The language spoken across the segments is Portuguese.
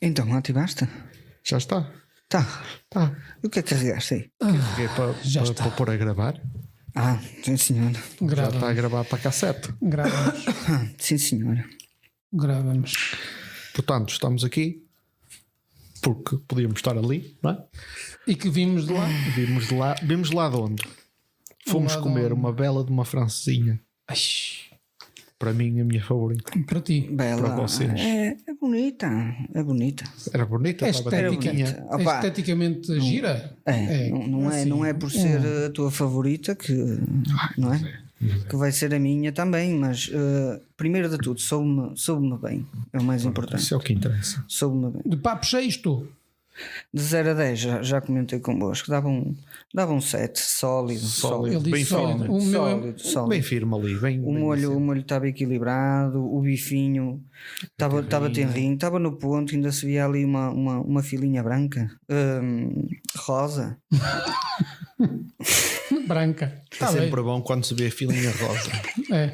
Então, ativaste? Já está. Tá. Tá. E o que é que carregaste aí? Carreguei já está. para pôr a gravar. Ah, sim senhora. Já está a Gravamos. gravar para cassete. Gravamos. Sim senhora. Gravamos. Portanto, estamos aqui porque podíamos estar ali, não é? E que vimos de lá. Vimos lá de onde? Fomos lá de comer onde? uma bela de uma francesinha. Ai, Para mim, a minha favorita. para ti. Bela. Para vocês. É bonita. É bonita. Era bonita, É estava estética. direitinha. Opa. Esteticamente gira. Não é por ser a tua favorita que, não é? Que vai ser a minha também, mas primeiro de tudo, soube-me bem. É o mais importante. Isso é o que interessa. Soube-me bem. De papo cheio estou. De 0 a 10, já comentei convosco, dava um 7, sólido. Ele Bem disse sólido. firme. O meu é... Sólido. Bem firme ali. Bem, O bem molho estava equilibrado, o bifinho estava tenrinho, estava no ponto, ainda se via ali uma filinha branca, rosa. branca. É Está bem. sempre bom quando se vê a filinha rosa. É.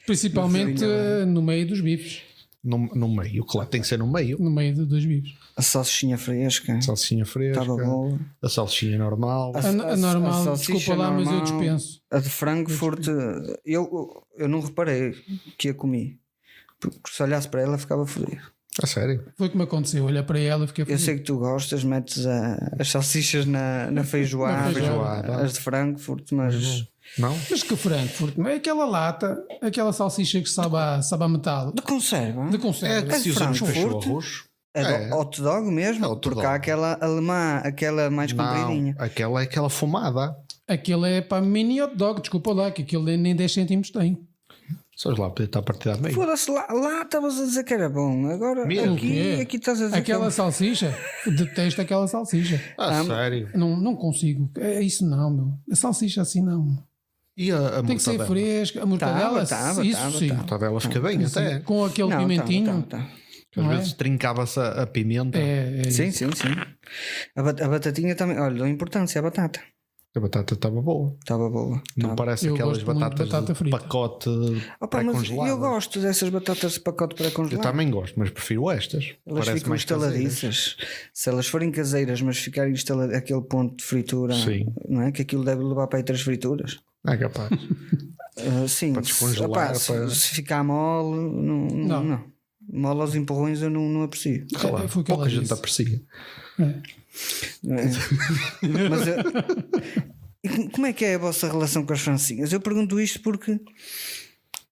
Principalmente no meio dos bifes. No meio, claro, tem que ser no meio. No meio dos bifes. A salsichinha fresca, Salsichinha fresca, estava boa. a salsichinha normal. A normal, salsicha desculpa lá, mas eu normal. dispenso. A de Frankfurt, eu não reparei que a comi, porque se olhasse para ela ficava fodido. A sério? Foi como aconteceu. Olha para ela e fiquei Eu feliz. sei que tu gostas, metes as salsichas na feijoada, Na feijoada. as de Frankfurt, mas Não? Mas que Frankfurt, não é aquela lata, aquela salsicha que sabe a metal. de conserva. De É conserva. que se usamos Frankfurt? cachorros. É do hot dog mesmo, É hot porque dog. há aquela alemã, aquela mais compridinha. Não, aquela é aquela fumada. Aquilo é para mini hot dog, desculpa lá, que aquilo nem 10 cêntimos tem. Só lá podia estar partida a meio. Foda-se, lá estavas a dizer que era bom, agora Mesmo? O quê? aqui estás a dizer Aquela que salsicha, detesto aquela salsicha. Sério? Não consigo. É isso não, meu. A salsicha assim não. E a Tem que ser mortadela? fresca. A mortadela, Tava, isso sim. A mortadela fica bem até. Com aquele não, pimentinho. tá. Às não é? vezes trincava-se a pimenta. É Sim. A batatinha também, olha, deu importância à batata. A batata estava boa. Estava boa. Não parece Eu aquelas gosto muito de batatas batata de frita. pacote Opa, mas pré-congelado. eu gosto dessas batatas de pacote Eu pré-congelado. também gosto, mas prefiro estas. Elas Parece ficam mais caseiras. instaladiças. Se elas forem caseiras, mas ficarem instaladas aquele ponto de fritura, Sim. não é? Que aquilo deve levar para aí 3 frituras. É capaz. Sim, Para descongelar, se ficar mole, não. Mole aos empurrões eu não aprecio. Claro, foi o que ela pouca gente disse. aprecia. Mas e como é que é a vossa relação com as francinhas? Eu pergunto isto porque Tu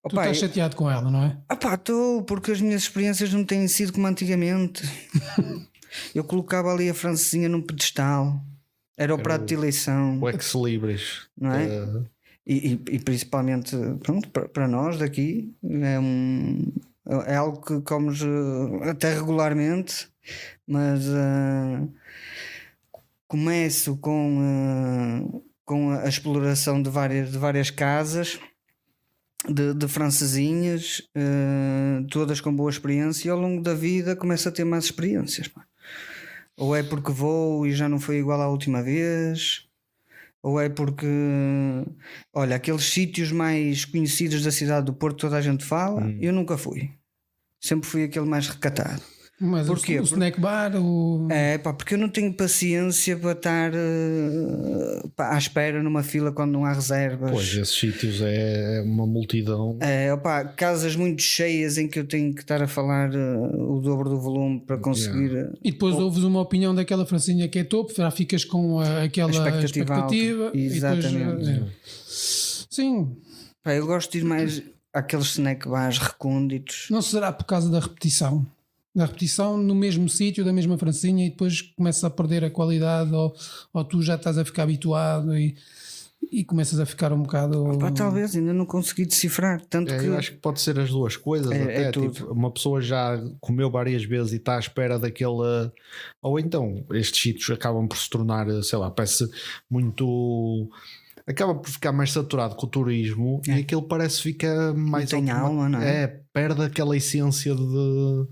opa, estás chateado com ela, não é? estou, porque as minhas experiências não têm sido como antigamente. Eu colocava ali a francesinha num pedestal, era o prato de eleição, O ex-libris. não é? E principalmente pronto, para nós daqui é algo que comes até regularmente, mas começo com a exploração de várias casas de francesinhas, todas com boa experiência, e ao longo da vida começo a ter mais experiências, pá. Ou é porque vou e já não foi igual à última vez, ou é porque, olha, aqueles sítios mais conhecidos da cidade do Porto, toda a gente fala, eu nunca fui. Sempre fui aquele mais recatado. Mas Porquê? o snack bar, o... É pá, porque eu não tenho paciência para estar à espera numa fila quando não há reservas. Pois, esses sítios é uma multidão. Opá, casas muito cheias em que eu tenho que estar a falar o dobro do volume para conseguir E depois ouves uma opinião daquela francinha que é topo, já ficas com aquela expectativa alta. expectativa. E depois, Exatamente. sim, Pá, eu gosto de ir mais àqueles snack bars recônditos. não será por causa da repetição. Da repetição no mesmo sítio, da mesma francinha, e depois começa a perder a qualidade, ou tu já estás a ficar habituado e começas a ficar um bocado. Pá, talvez ainda não consegui decifrar. Tanto que Eu acho que pode ser as duas coisas. É até tudo. tipo, uma pessoa já comeu várias vezes e está à espera daquele. Ou então estes sítios acabam por se tornar, sei lá, parece muito. Acaba por ficar mais saturado com o turismo e aquilo parece ficar mais. tem alma, não é? Perde aquela essência de.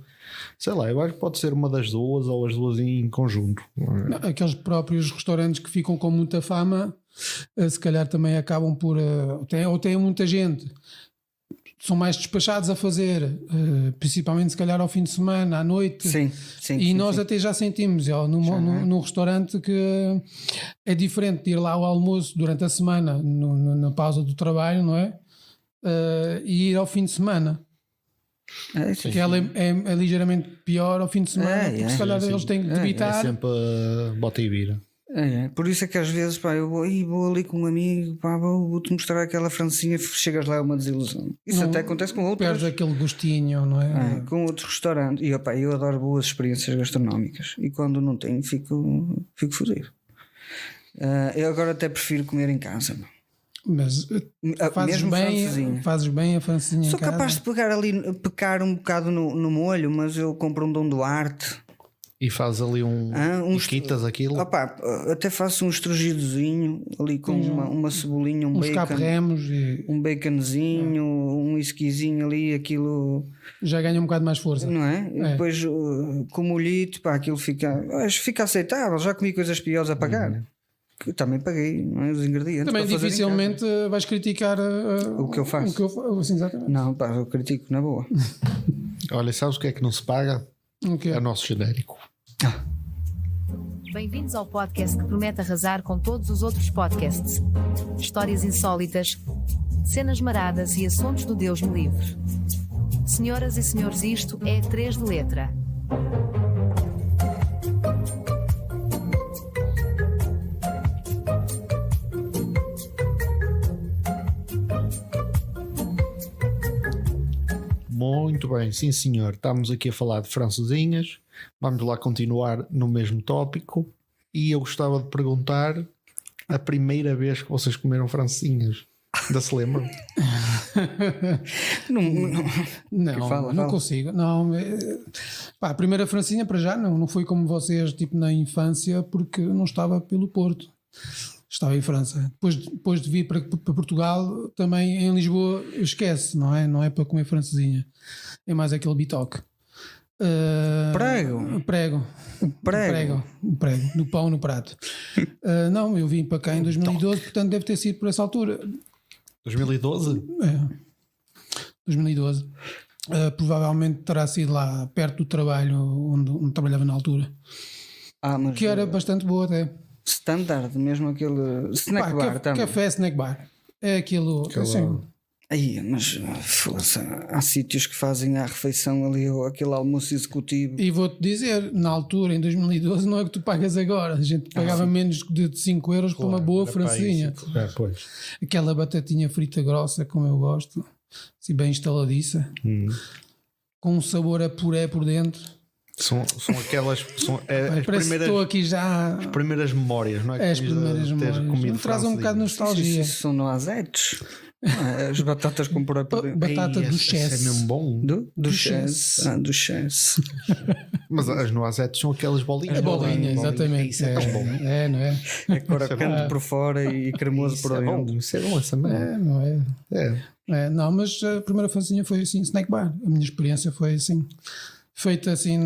Sei lá, eu acho que pode ser uma das duas ou as duas em conjunto. Não, aqueles próprios restaurantes que ficam com muita fama, se calhar também acabam por. Ou têm muita gente. são mais despachados a fazer, principalmente se calhar ao fim de semana, à noite. Sim, E nós até já sentimos no restaurante que é diferente de ir lá ao almoço durante a semana, na pausa do trabalho, não é? E ir ao fim de semana. Que ela é ligeiramente pior ao fim de semana, porque se calhar eles têm que debitar. É sempre bota e vira. Por isso é que às vezes, pá, eu vou ali com um amigo, pá, vou-te mostrar aquela francesinha, chegas lá é uma desilusão. Isso até acontece com outros. Perde aquele gostinho, não é? Com outros restaurantes. E opa, eu adoro boas experiências gastronómicas. E quando não tenho, fico fodido. Eu agora até prefiro comer em casa. Mas fazes bem a francesinha Sou em casa. capaz de pecar um bocado no molho, mas eu compro um Dom Duarte. E faz ali e quitas aquilo. Opa, até faço um estrugidozinho ali com uma cebolinha, um uns bacon, capremos um baconzinho, um whiskyzinho ali, aquilo já ganha um bocado mais força, não é? E depois com o molhito, pá, aquilo fica aceitável. Já comi coisas piores a pagar. Que também paguei, não é? Os ingredientes. Também dificilmente vais criticar o que eu faço. Assim, exatamente. Não, pá, eu critico na boa. Olha, sabes o que é que não se paga? É o nosso genérico. Bem-vindos ao podcast que promete arrasar com todos os outros podcasts. Histórias insólitas, cenas maradas e assuntos do Deus me livre. Senhoras e senhores, isto é 3 de letra. Muito bem, sim senhor. Estamos aqui a falar de francesinhas. Vamos lá continuar no mesmo tópico. E eu gostava de perguntar a primeira vez que vocês comeram francesinhas. Ainda se lembram? Não consigo. Não, pá, a primeira francesinha para já não foi como vocês, tipo na infância, porque não estava pelo Porto. Estava em França. Depois de vir para Portugal, também em Lisboa, esquece, não é? Não é para comer francesinha. É mais aquele bitoque. Prego. Do pão no prato. Não, eu vim para cá em 2012, portanto deve ter sido por essa altura. 2012? 2012. Provavelmente terá sido lá perto do trabalho onde trabalhava na altura. Mas que era bastante boa até. Standard, mesmo aquele snack bar também. Café snack bar. É aquilo. Assim. Aí, mas força, há sítios que fazem a refeição ali, ou aquele almoço executivo. E vou-te dizer, na altura, em 2012, não é o que tu pagas agora. A gente pagava menos de 5 euros por uma boa francesinha. Aquela batatinha frita grossa, como eu gosto, assim bem instaladiça, com um sabor a puré por dentro. São aquelas. Estou aqui já. As primeiras memórias, não é? As primeiras memórias. Traz um bocado de nostalgia. Isso são noisettes. As batatas com puré por dentro. Batata do Chess. É mesmo bom. Do Chess. Do Chess. Mas as noisettes são aquelas bolinhas. A bolinha, exatamente. Isso é tão bom. É, não é? É crocante por fora e cremoso por dentro. Isso é bom também. Não é? Não, mas a primeira francesinha foi assim, snack bar. A minha experiência foi assim. Feita assim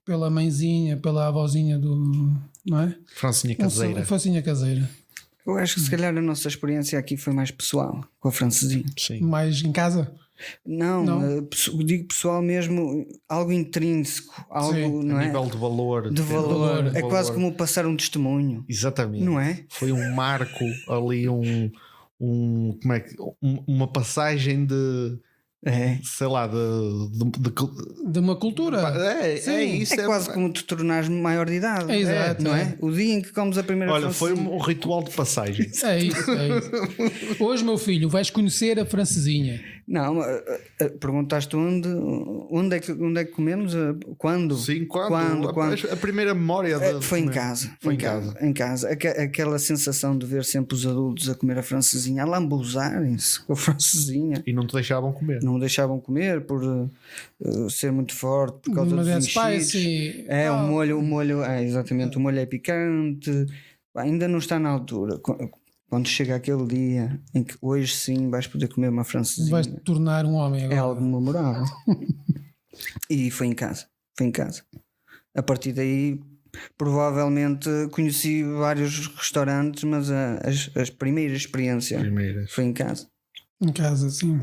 pela mãezinha, pela avózinha não é? Francesinha caseira. Francesinha caseira. Eu acho que se calhar a nossa experiência aqui foi mais pessoal, com a francesinha. Sim. Mais em casa? Não. Digo pessoal mesmo, algo intrínseco, algo, não a é? nível de valor. De valor. É quase como passar um testemunho. Exatamente. Não é? Foi um marco ali, uma passagem de... sei lá, de uma cultura. É isso. É quase como te tornares maior de idade. Exato, não é? O dia em que comes a primeira francesinha. Foi um ritual de passagem. É isso. Hoje, meu filho, vais conhecer a francesinha. Não, perguntaste onde é que comemos? Quando? Sim, quando? A primeira memória foi em casa. Foi em casa. Aquela sensação de ver sempre os adultos a comer a francesinha, a lambuzarem-se com a francesinha. E não te deixavam comer. Não deixavam comer por ser muito forte, por causa dos enchidos. O molho, exatamente, o molho é picante. Ainda não está na altura. Quando chega aquele dia em que hoje sim vais poder comer uma francesinha, vais te tornar um homem agora. É algo memorável. E foi em casa. A partir daí, provavelmente conheci vários restaurantes, mas as primeiras experiências foi em casa. Em casa, sim.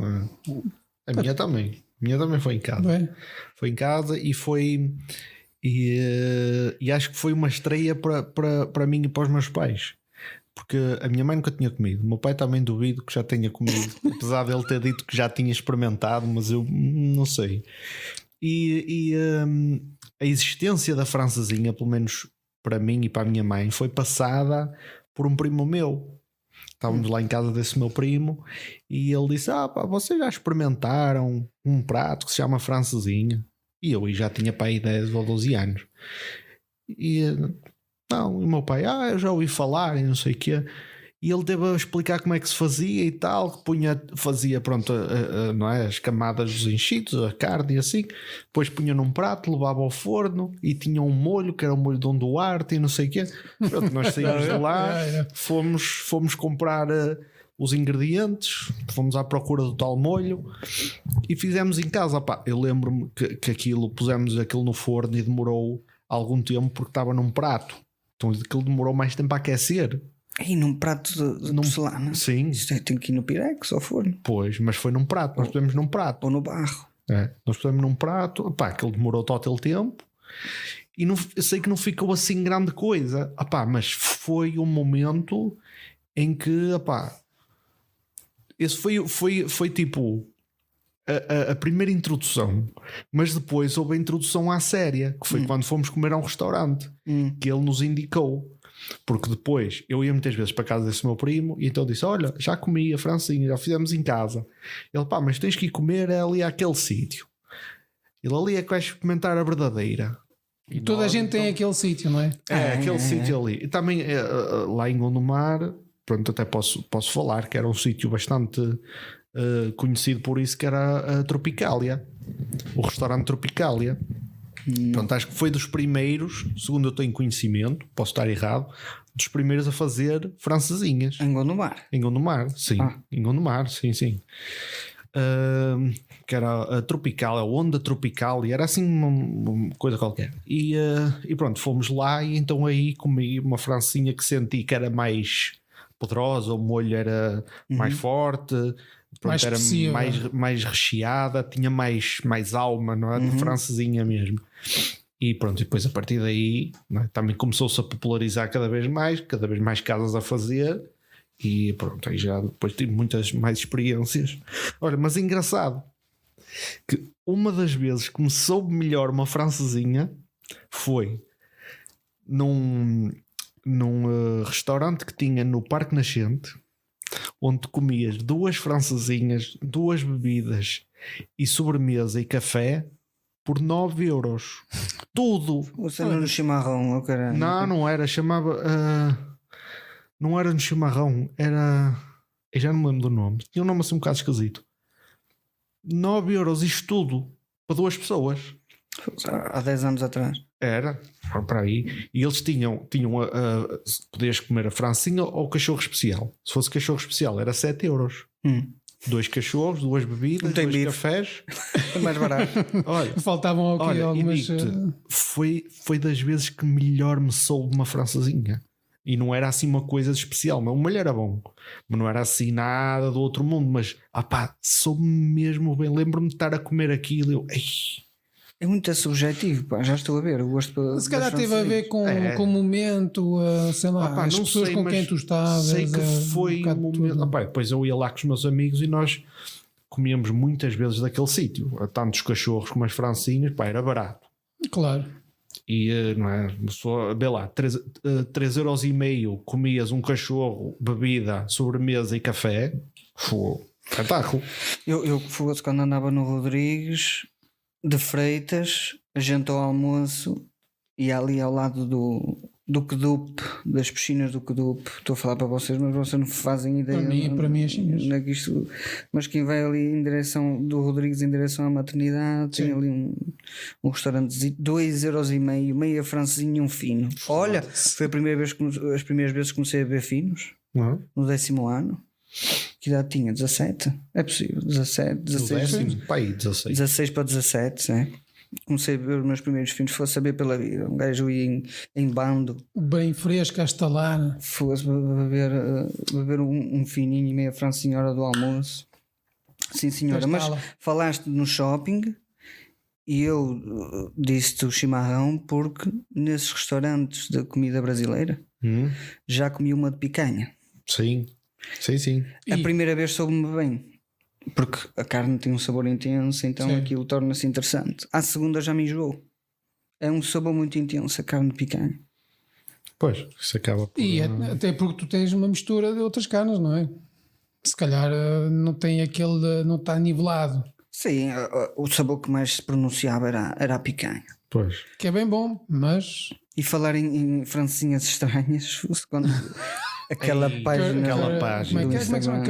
A minha também. A minha também foi em casa. Bem. Foi em casa e foi. E acho que foi uma estreia para mim e para os meus pais. Porque a minha mãe nunca tinha comido. O meu pai também duvido que já tenha comido. Apesar de ele ter dito que já tinha experimentado, mas eu não sei. A existência da francesinha, pelo menos para mim e para a minha mãe, foi passada por um primo meu. Estávamos lá em casa desse meu primo e ele disse: pá, vocês já experimentaram um prato que se chama francesinha? E eu já tinha para aí 10 ou 12 anos. Não, e o meu pai: eu já ouvi falar e não sei o quê. E ele teve a explicar como é que se fazia e tal, fazia pronto, não é, as camadas dos enchidos, a carne e assim, depois punha num prato, levava ao forno e tinha um molho que era o molho de Dom Duarte e não sei o quê. Pronto, nós saímos de lá, fomos comprar os ingredientes, fomos à procura do tal molho e fizemos em casa. Pá, eu lembro-me que pusemos aquilo no forno e demorou algum tempo porque estava num prato, então aquilo demorou mais tempo a aquecer. E num prato de porcelana? Sim. Isto tem que ir no pirex ou forno? Pois, mas foi num prato, nós pusemos num prato. Ou no barro. Nós pusemos num prato, pá, aquilo demorou todo aquele tempo e eu sei que não ficou assim grande coisa, mas foi um momento em que, esse foi tipo a primeira introdução, mas depois houve a introdução à séria, que foi quando fomos comer a um restaurante que ele nos indicou. Porque depois eu ia muitas vezes para casa desse meu primo e então disse: olha, já comi a francesinha, já fizemos em casa. Ele: mas tens que ir comer ali àquele sítio. Ele: ali é que vais experimentar a verdadeira. E toda a gente tem aquele sítio, não é? Aquele sítio ali. E também lá em Gondomar, pronto, até posso falar que era um sítio bastante conhecido por isso, que era a Tropicália, o restaurante Tropicália. Pronto, acho que foi dos primeiros, segundo eu tenho conhecimento, posso estar errado, dos primeiros a fazer francesinhas. Em Gondomar? Em Gondomar, sim. Em Gondomar, sim. Que era a Tropical, a Onda Tropical, e era assim uma coisa qualquer. E pronto, fomos lá e então aí comi uma francesinha que senti que era mais poderosa, o molho era mais forte. Pronto, era mais recheada, tinha mais alma, não é? De francesinha mesmo. E pronto, e depois a partir daí, não é? Também começou-se a popularizar cada vez mais casas a fazer. E pronto, aí já depois tive muitas mais experiências. Olha, mas é engraçado que uma das vezes que me soube melhor uma francesinha foi num restaurante que tinha no Parque Nascente, onde comias 2 francesinhas, 2 bebidas e sobremesa e café por 9 euros. Tudo. Você não no chimarrão, caralho. Não era, não era no chimarrão, era... Eu já não me lembro do nome. Tinha um nome assim um bocado esquisito. 9 euros, isto tudo para 2 pessoas. Há 10 anos atrás. Era, para aí. E eles tinham podias comer a francinha ou o cachorro especial. Se fosse cachorro especial era 7 euros. 2 cachorros, 2 bebidas, 2 cafés. É mais barato. Olha, faltavam aqui algumas. Foi das vezes que melhor me soube uma francesinha. E não era assim uma coisa especial. O molho era bom, mas não era assim nada do outro mundo. Mas soube mesmo bem. Lembro-me de estar a comer aquilo e eu... É muito subjetivo, pá, já estou a ver. Eu gosto se calhar teve a ver com o momento, sei lá, as pessoas com quem tu estavas. Sei que foi um momento. Depois eu ia lá com os meus amigos e nós comíamos muitas vezes daquele sítio. Tanto os cachorros como as francinhas, era barato. Claro. E não é? Vê lá, 3,5 euros comias um cachorro, bebida, sobremesa e café. Foi espetáculo. Eu fosse quando andava no Rodrigues de Freitas, a gente ao almoço e ali ao lado do Quedup, das piscinas do Quedup. Estou a falar para vocês, mas vocês não fazem ideia. Para mim é assim mesmo. Mas quem vai ali em direção do Rodrigues, em direção à maternidade, tem ali um restaurante, 2 euros e meia francesinha e um fino. Olha, foi as primeiras vezes que comecei a beber finos, no 10º ano. Que idade tinha? 17? É possível, 17, 16. 16 para 17, é? Comecei a beber os meus primeiros finos, fosse saber pela vida. Um gajo ia em bando, bem fresco a estalar, fosse beber um fininho e meia francinha hora do almoço. Sim, senhora. Mas falaste no shopping e eu disse-te o chimarrão porque nesses restaurantes de comida brasileira já comi uma de picanha. Sim. A primeira vez soube-me bem. Porque a carne tem um sabor intenso, então aquilo torna-se interessante. À segunda já me enjoou. É um sabor muito intenso a carne de picanha. Pois, isso acaba por... E até porque tu tens uma mistura de outras carnes, não é? Se calhar não tem aquele... não está nivelado. Sim, o sabor que mais se pronunciava era a picanha. Pois. Que é bem bom, mas... E falar em francesinhas estranhas, quando... Aquela página. Como é que chama?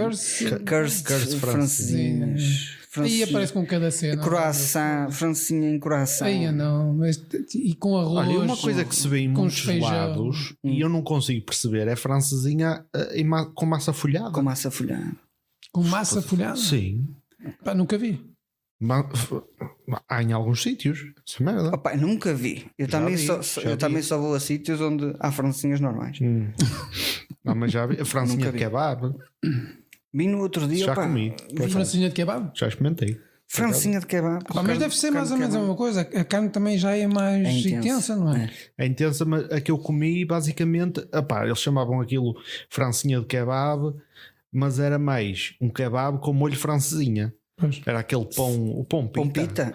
Cursed francesinhas. Aí aparece com cada cena. Croissant, francesinha em croissant. Aí não, mas, e com arroz. Olha, uma coisa que se vê em muitos lados e eu não consigo perceber é francesinha com massa folhada. Com massa folhada. Com massa folhada? Sim. Pá, nunca vi. Há em alguns sítios. Isso é merda. Opa, nunca vi. Eu também só vou a sítios onde há francesinhas normais. Não, mas já vi. A francesinha de kebab. Vi no outro dia. Já comi. Francesinha de kebab? Já experimentei. Francesinha de kebab. Mas deve ser mais ou menos a mesma coisa. A carne também já é mais intensa, não é? É intensa, mas a que eu comi basicamente, eles chamavam aquilo francesinha de kebab, mas era mais um kebab com molho francesinha. Pois. Era aquele pão, o pão pita. Pão pita?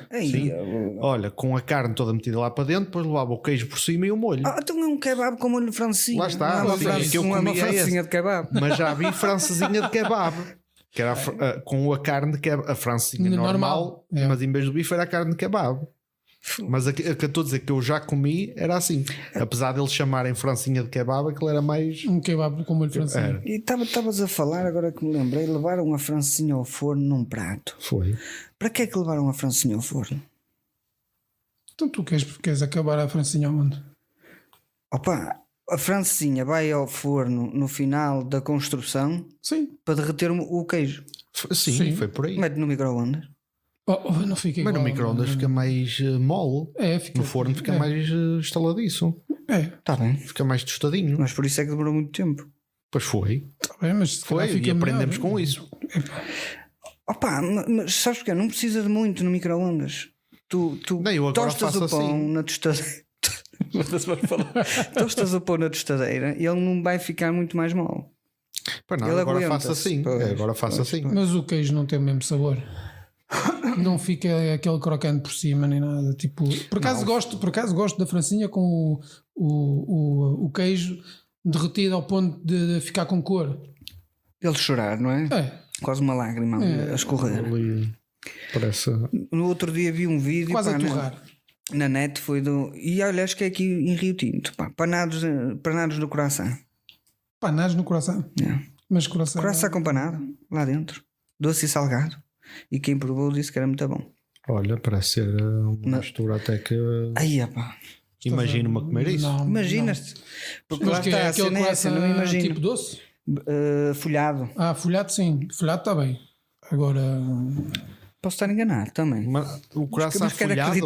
Olha, com a carne toda metida lá para dentro, depois levava o queijo por cima e o molho. Então é um kebab com molho francesinha. Lá está, não é uma francesinha de kebab. Mas já vi francesinha de kebab, que era com a carne de kebab, a francesinha normal, mas em vez do bife era a carne de kebab. Mas a que eu estou a dizer que eu já comi era assim. Apesar de eles chamarem francinha de kebab, aquilo era mais um kebab com molho francês. E estavas a falar, agora que me lembrei, levaram a francinha ao forno num prato. Foi. Para que é que levaram a francinha ao forno? Então tu queres acabar a francinha aonde? Opa, a francinha vai ao forno no final da construção. Sim. Para derreter o queijo. Sim, foi por aí. Mete no micro-ondas. Não fica mas igual, no micro-ondas fica mais mole. No forno fica mais estaladiço. Está bem. Fica mais tostadinho. Mas por isso é que demorou muito tempo. Pois foi. Tá bem, mas foi fica e aprendemos com isso. Opa, mas sabes porquê? Não precisa de muito no micro-ondas. Tu tostas o pão assim. Na tostadeira. Tostas o pão na tostadeira e ele não vai ficar muito mais mole. Não, ele agora faço assim. Agora faço assim. Mas o queijo não tem o mesmo sabor. Não fica aquele crocante por cima nem nada. Tipo, por acaso gosto da francinha com o queijo derretido ao ponto de ficar com cor. Ele chorar, não é? Quase uma lágrima a escorrer. Parece... No outro dia vi um vídeo quase a torrar. Na net foi do. E olha, acho que é aqui em Rio Tinto. Panados no coração. Panados no coração? Mas coração. Coração com panado lá dentro. Doce e salgado. E quem provou disse que era muito bom. Olha, parece ser uma mistura até que. Imagino-me a comer isso. Imaginas-te. Porque mas lá está a cena essa, não imagino. Tipo doce? Folhado. Folhado sim. Folhado está bem. Agora. Posso estar enganado também. Mas o coração folhado.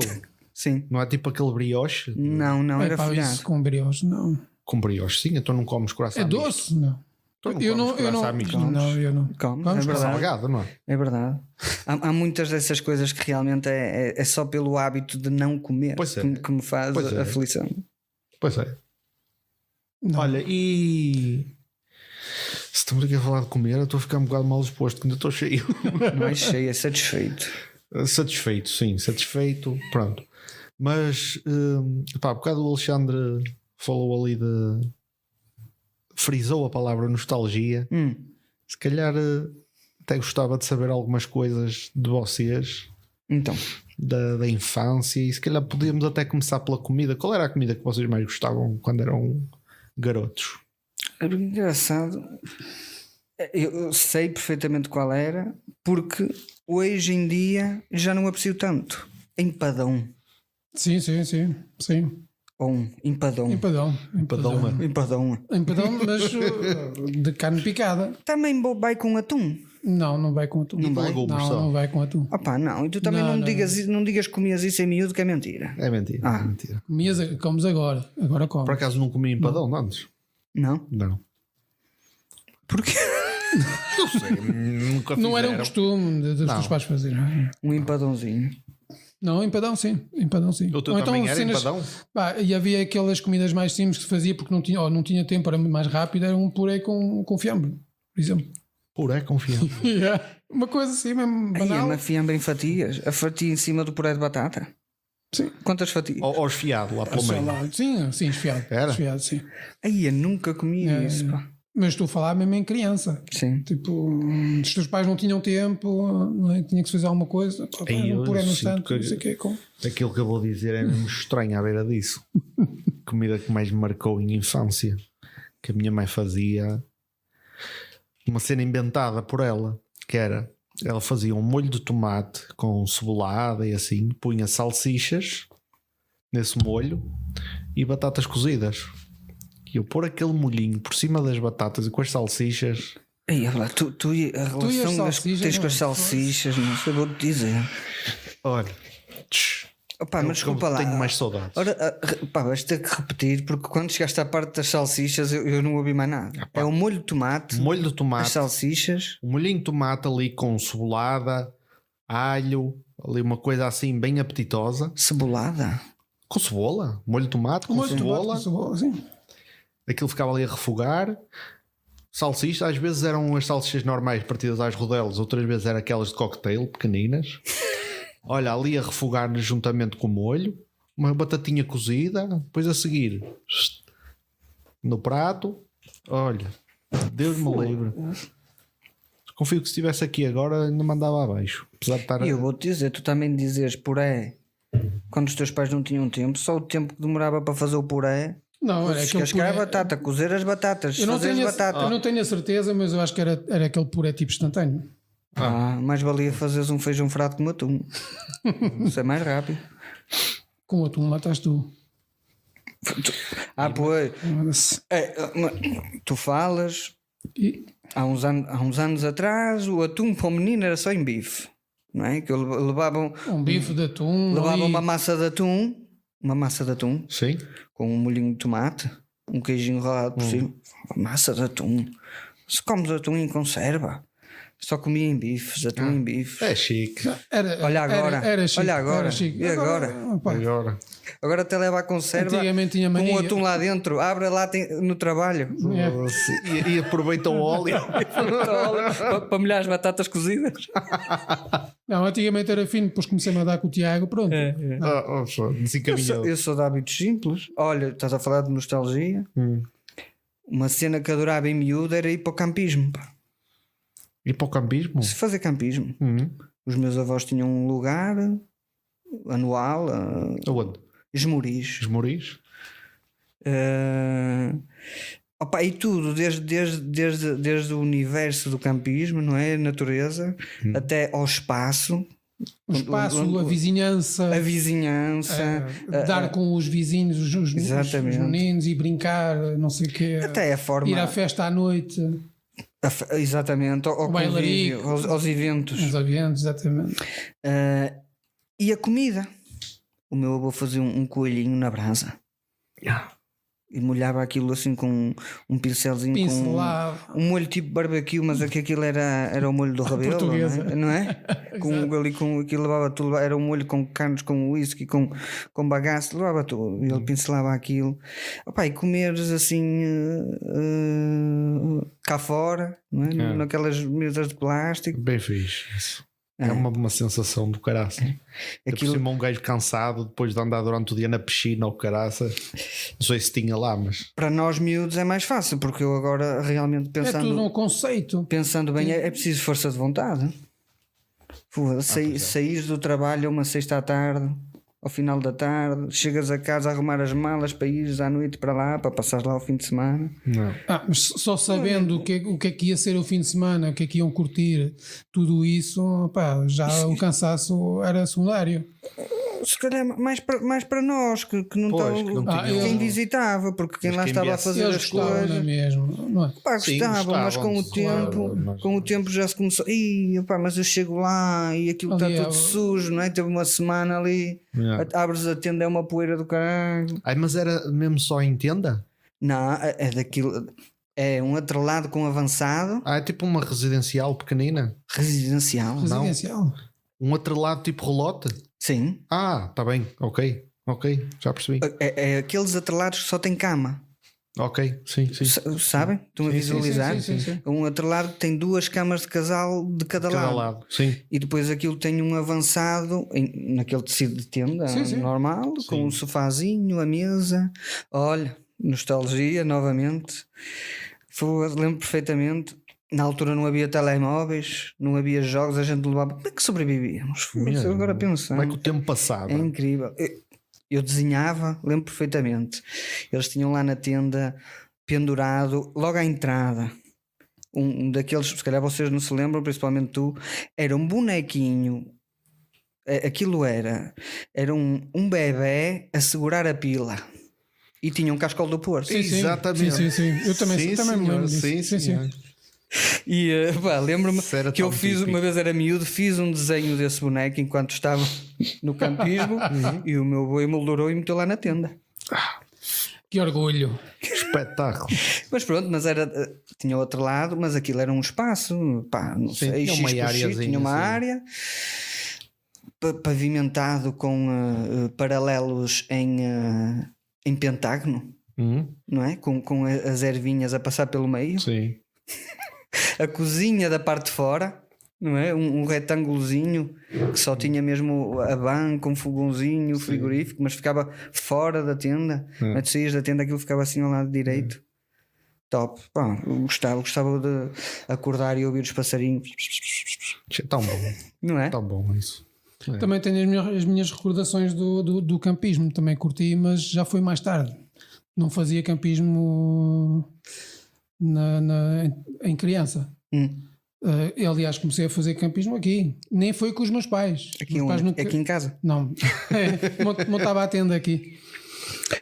Sim. Não é tipo aquele brioche? Não, era folhado. Com brioche, não. Com brioche, sim. Então não comes coração. É doce, misto. Não. Eu não. Comes, é verdade. Salgado, não é? É verdade. Há muitas dessas coisas que realmente é só pelo hábito de não comer que me faz aflição. Pois é. Não. Olha, e se estamos aqui a falar de comer, eu estou a ficar um bocado mal disposto, que ainda estou cheio. Não é cheio, é satisfeito. Satisfeito, sim, satisfeito. Pronto. Mas, há bocado o Alexandre falou ali frisou a palavra nostalgia. Se calhar até gostava de saber algumas coisas de vocês, então, da infância, e se calhar podíamos até começar pela comida. Qual era a comida que vocês mais gostavam quando eram garotos? Era engraçado. Eu sei perfeitamente qual era, porque hoje em dia já não aprecio tanto. Empadão. Sim. Ou empadão. Empadão, mas de carne picada. Também vai com atum. Não vai com atum. Não vai com atum. Opa, não. E tu também não digas que comias isso em miúdo, que é mentira. É mentira. É mentira. Comes agora. Agora comes. Por acaso não comi empadão antes? Não. Não. Porquê? Não sei, nunca Não era um fizeram. costume dos teus pais fazerem. Um empadãozinho. Não, empadão sim. O teu também era empadão? Pá, e havia aquelas comidas mais simples que se fazia porque não tinha tempo, era mais rápido, era um puré com fiambre, por exemplo. Puré com fiambre. Uma coisa assim mesmo Aí, banal. uma fiambre em fatias. A fatia em cima do puré de batata. Sim. Quantas fatias? Ou esfiado lá pelo Sei meio. lá. Sim, esfiado. Era? Esfiado, sim. Aí, eu nunca comi isso, pá. Mas estou a falar mesmo em criança. Sim. Tipo, os teus pais não tinham tempo, não é? Tinha que se fazer alguma coisa. Pá, Aí eu um puré no sinto instante, que- não sei o quê. Aquilo que eu vou dizer é mesmo estranho à beira disso. Comida que mais me marcou em infância. Que a minha mãe fazia uma cena inventada por ela. Que era, ela fazia um molho de tomate com cebolada e assim. Punha salsichas nesse molho e batatas cozidas. E eu pôr aquele molhinho por cima das batatas e com as salsichas. Aí, olha lá, a relação e as que salsichas, tens com as não? salsichas, não sei, vou-te dizer. Olha, tch, Opa, eu mas desculpa lá. tenho mais saudades. Ora, pá, vais ter que repetir, porque quando chegaste à parte das salsichas eu não ouvi mais nada. É o molho de tomate, Molho de as tomate, salsichas. um molhinho de tomate ali com cebolada, alho, ali uma coisa assim bem apetitosa. Cebolada. Com cebola, molho de tomate, com Molho de tomate cebola. com cebola, sim. Aquilo ficava ali a refogar. Salsichas, às vezes eram as salsichas normais partidas às rodelas, outras vezes eram aquelas de cocktail, pequeninas. Olha, ali a refogar juntamente com o molho, uma batatinha cozida, depois a seguir no prato. Olha, Deus me livre. Confio que se estivesse aqui agora ainda mandava abaixo. Apesar de estar E eu vou-te dizer, tu também dizes puré quando os teus pais não tinham tempo, só o tempo que demorava para fazer o puré. Não, era aquele Descascar a puré. batata, cozer as batatas, Eu não, fazer as tenho batatas. eu não tenho a certeza, mas eu acho que era aquele puré tipo instantâneo. Mais valia fazeres um feijão frado com atum. Isso é mais rápido. Com o atum lá estás tu. Pois. Tu falas. E, Há uns anos atrás o atum para o menino era só em bife, não é? Que levavam um bife de atum. ali. uma massa de atum Sim. com um molhinho de tomate, um queijinho ralado por cima. Massa de atum. Se comes atum em conserva, só comia em bifes, atum em bifes. É chique. Olha agora, Era chique, olha agora. era chique. E agora? Pá, Agora. Agora até leva a conserva Antigamente tinha com mania. o atum lá dentro, abre lá no trabalho. é. E aproveita o óleo. para molhar as batatas cozidas. Não, antigamente era fino, depois comecei a dar com o Tiago, pronto. Desencaminhou. Eu sou de hábitos simples. Olha, estás a falar de nostalgia. Uma cena que adorava em miúdo era ir para o campismo. Pá. E para o campismo? Se fazer campismo. Os meus avós tinham um lugar anual, Aonde? Esmoriz. Os Moris? Opa, e tudo, desde o universo do campismo, não é? A natureza, até ao espaço. O espaço, a vizinhança. A vizinhança. Dar com os vizinhos, os Exatamente. meninos e brincar, não sei o quê. Até a forma. Ir à festa à noite, Exatamente, ao bailarico. convívio, aos eventos. nos eventos, exatamente. E a comida. O meu avô fazia um coelhinho na brasa e molhava aquilo assim com um pincelzinho, Pincelava. com um molho tipo barbecue, mas aquilo era o molho do rabelo, Portuguesa. não é? Ali com aquilo levava tudo, era um molho com carnes, com whisky, com bagaço, levava tudo. E ele pincelava aquilo. Opa, e comeres assim cá fora, não é? Naquelas mesas de plástico. Bem fixe. Isso. É uma sensação do caraça. Aquilo- Por cima um gajo cansado depois de andar durante o dia na piscina ou caraça. Não sei se tinha lá, mas Para nós miúdos é mais fácil, porque eu agora realmente É tudo um conceito. pensando bem, é preciso força de vontade. Saís do trabalho uma sexta à tarde, ao final da tarde, chegas a casa a arrumar as malas para ires à noite para lá, para passares lá o fim de semana. não. Mas só sabendo o que é que ia ser o fim de semana, o que é que iam curtir, tudo isso, pá, já o cansaço era secundário. Se calhar mais para nós que não Pois, estão, que não tinham- quem visitava, porque quem Mas lá quem estava a viesse- fazer Eles as gostavam, não é coisas. mesmo? Não é? Pá, Sim, gostavam, mas com o gostavam, tempo, claro, mas- com o tempo já se começou. Ih, pá, mas eu chego lá e aquilo está Ali tudo é- sujo, não é? Teve uma semana ali, abres a tenda, é uma poeira do caralho. Ai, mas era mesmo só em tenda? Não, é daquilo. É um atrelado com avançado. É tipo uma residencial pequenina? Residencial. Residencial. Um atrelado tipo relote? Sim. Tá bem, ok, já percebi. É aqueles atrelados que só têm cama. Ok, sim. Sabem? Estão a visualizar? Sim. Um atrelado que tem 2 camas de casal de cada lado. Sim. E depois aquilo tem um avançado naquele tecido de tenda normal, com um sofazinho, a mesa. Olha, nostalgia novamente. Lembro perfeitamente. Na altura não havia telemóveis, não havia jogos, a gente levava. Como é que sobrevivíamos? Agora pensando. Como é que o tempo passava? É incrível. Eu desenhava, lembro perfeitamente. Eles tinham lá na tenda pendurado, logo à entrada, um daqueles, se calhar vocês não se lembram, principalmente tu, era um bonequinho. Aquilo era um bebé a segurar a pila. E tinha um cascol do Porto. Exatamente. Sim. Eu também me lembro disso. Sim. E lembro-me que eu fiz típico. uma vez, era miúdo, fiz um desenho desse boneco enquanto estava no campismo e o meu avô emoldurou e meteu lá na tenda. Que orgulho. Espetáculo. Mas pronto, tinha outro lado, mas aquilo era um espaço, não sei, tinha uma áreazinha, tinha uma área pavimentado com paralelos em pentágono, não é? Com as ervinhas a passar pelo meio. Sim. A cozinha da parte de fora, não é? Um retângulozinho que só tinha mesmo a banca, um fogãozinho, frigorífico, mas ficava fora da tenda. Mas tu saías da tenda, aquilo ficava assim ao lado direito. Top. Eu gostava de acordar e ouvir os passarinhos. Tão bom. Não é? Tão bom isso. Também tenho as minhas recordações do campismo, também curti, mas já foi mais tarde. Não fazia campismo em criança. Aliás, comecei a fazer campismo aqui. Nem foi com os meus pais. Aqui em casa? Não. Montava a tenda aqui.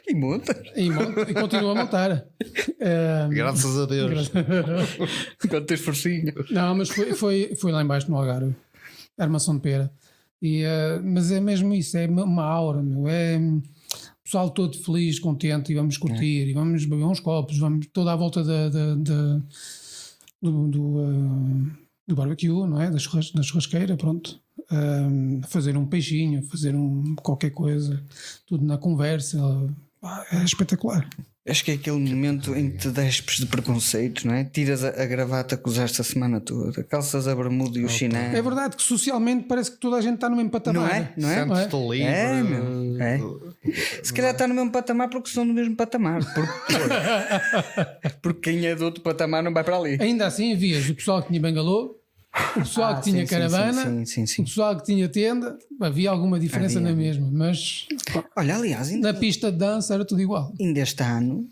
E monta. E continuo a montar. Graças a Deus. Enquanto tens forcinho. Não, mas foi lá embaixo no Algarve. Armação de pera. Mas é mesmo isso. É uma aura, meu. É pessoal todo feliz, contente, e vamos curtir, e vamos beber uns copos, vamos toda à volta do barbecue, não é? Da churrasqueira, pronto. Fazer um peixinho, fazer qualquer coisa, tudo na conversa. É espetacular. Acho que é aquele momento em que te despes de preconceitos, não é? Tiras a gravata que usaste a semana toda, calças a bermuda e o chinelo. É verdade que socialmente parece que toda a gente está no mesmo patamar. Não é? Sentes-te livre. Meu. É. Se calhar está no mesmo patamar porque são do mesmo patamar. Porque quem é do outro patamar não vai para ali. Ainda assim havias o pessoal que tinha bangalô, o pessoal que tinha caravana, sim. o pessoal que tinha tenda. Havia alguma diferença na mesma, mas olha, aliás, na pista de dança era tudo igual. Ainda este ano,